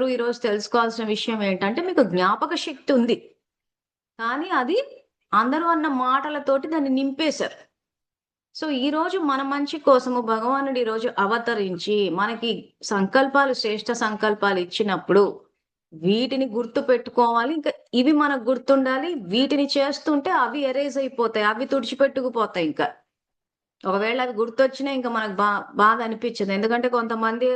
ఈరోజు తెలుసుకోవాల్సిన విషయం ఏంటంటే మీకు జ్ఞాపక శక్తి ఉంది. కానీ అది అందరూ అన్న మాటలతోటి దాన్ని నింపేశారు. సో ఈరోజు మన మంచి కోసము భగవానుడు ఈరోజు అవతరించి మనకి సంకల్పాలు, శ్రేష్ఠ సంకల్పాలు ఇచ్చినప్పుడు వీటిని గుర్తు పెట్టుకోవాలి. ఇంకా ఇవి మనకు గుర్తుండాలి. వీటిని చేస్తుంటే అవి ఎరేజ్ అయిపోతాయి. అవి తుడిచిపెట్టుకుపోతాయి ఇంకా. ఒకవేళ అవి గుర్తొచ్చినా ఇంకా మనకు బాధ అనిపించదు. ఎందుకంటే కొంతమంది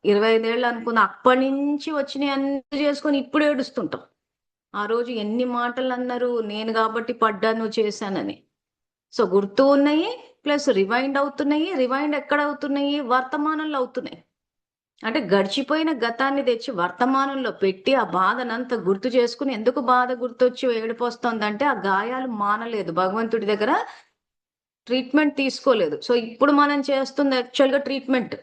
25 ఏళ్ళు అనుకున్న అప్పటినుంచి వచ్చినయి అన్నీ చేసుకొని ఇప్పుడు ఏడుస్తుంటాం. ఆ రోజు ఎన్ని మాటలన్నారు, నేను కాబట్టి పడ్డాను, చేశానని. సో గుర్తు ఉన్నాయి, ప్లస్ రివైండ్ అవుతున్నాయి. రివైండ్ ఎక్కడ అవుతున్నాయి? వర్తమానంలో అవుతున్నాయి. అంటే గడిచిపోయిన గతాన్ని తెచ్చి వర్తమానంలో పెట్టి ఆ బాధనంతా గుర్తు చేసుకుని, ఎందుకు బాధ గుర్తొచ్చి ఏడుపొస్తోందంటే ఆ గాయాలు మానలేదు. భగవంతుడి దగ్గర ట్రీట్మెంట్ తీసుకోలేదు. సో ఇప్పుడు మనం చేస్తుంది యాక్చువల్‌గా ట్రీట్మెంట్.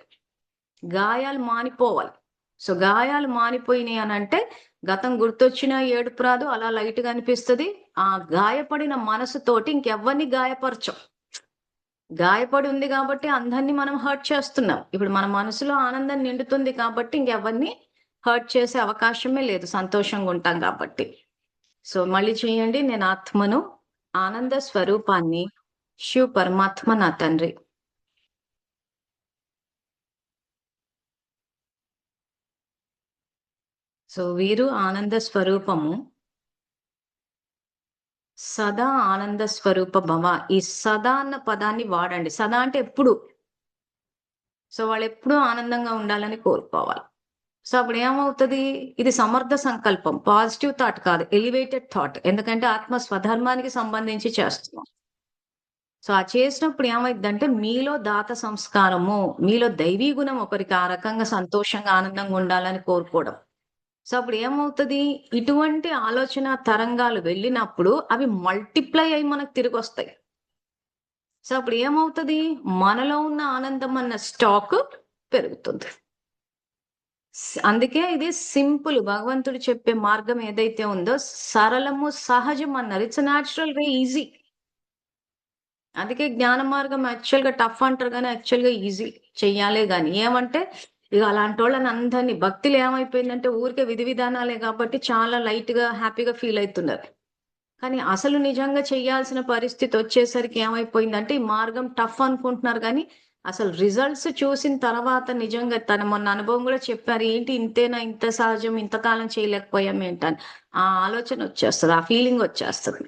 గాయాలు మానిపోవాలి. సో గాయాలు మానిపోయినాయి అనంటే గతం గుర్తొచ్చినా ఏడుపు రాదు. అలా లైట్‌గా అనిపిస్తది. ఆ గాయపడిన మనసుతోటి ఇంకెవ్వరిని గాయపరచం. గాయపడి ఉంది కాబట్టి అందరిని మనం హర్ట్ చేస్తున్నాం. ఇప్పుడు మన మనసులో ఆనందం నిండుతుంది కాబట్టి ఇంకెవ్వరిని హర్ట్ చేసే అవకాశమే లేదు. సంతోషంగా ఉంటాం కాబట్టి. సో మళ్ళీ చేయండి. నేను ఆత్మను, ఆనంద స్వరూపాన్ని, శివ పరమాత్మ నా తండ్రి. సో వీరు ఆనంద స్వరూపము. సదా ఆనంద స్వరూప భవ. ఈ సదా అన్న పదాన్ని వాడండి. సదా అంటే ఎప్పుడు. సో వాళ్ళెప్పుడూ ఆనందంగా ఉండాలని కోరుకోవాలి. సో అప్పుడు ఏమవుతది? ఇది సమర్థ సంకల్పం. పాజిటివ్ థాట్ కాదు. Elevated thought. ఎందుకంటే ఆత్మ స్వధర్మానికి సంబంధించి చేస్తున్నాం. సో ఆ చేసినప్పుడు ఏమైద్దంటే మీలో దాత సంస్కారము, మీలో దైవీ గుణం ఒకరికి ఆ రకంగా సంతోషంగా, ఆనందంగా ఉండాలని కోరుకోవడం. సో అప్పుడు ఏమవుతది? ఇటువంటి ఆలోచన తరంగాలు వెళ్ళినప్పుడు అవి మల్టిప్లై అయ్యి మనకు తిరిగొస్తాయి. సో అప్పుడు ఏమవుతది? మనలో ఉన్న ఆనందం అన్న స్టాక్ పెరుగుతుంది. అందుకే ఇది సింపుల్. భగవంతుడు చెప్పే మార్గం ఏదైతే ఉందో సరళము, సహజం అన్నారు. It's natural way, easy. అందుకే జ్ఞాన మార్గం యాక్చువల్‌గా టఫ్ అంటారు గానీ, యాక్చువల్‌గా ఈజీ. చెయ్యాలే గాని. ఏమంటే ఇగ అలాంటోళ్ళని అందరిని భక్తిలో ఏమైపోయిందంటే ఊరికే విధి విధానాలే కాబట్టి చాలా లైట్‌గా, హ్యాపీగా ఫీల్ అయితున్నారు. కానీ అసలు నిజంగా చేయాల్సిన పరిస్థితి వచ్చేసరికి ఏమైపోయిందంటే ఈ మార్గం టఫ్ అనుకుంటున్నారు గానీ, అసలు రిజల్ట్స్ చూసిన తర్వాత నిజంగా తను మొన్న అనుభవం గూడా చెప్పారు. ఏంటి ఇంతేనా? ఇంత సహజం ఇంతకాలం చేయలేకపోయాం ఏంటని. ఆ ఆలోచన వచ్చేస్తది. ఆ ఫీలింగ్ వచ్చేస్తది.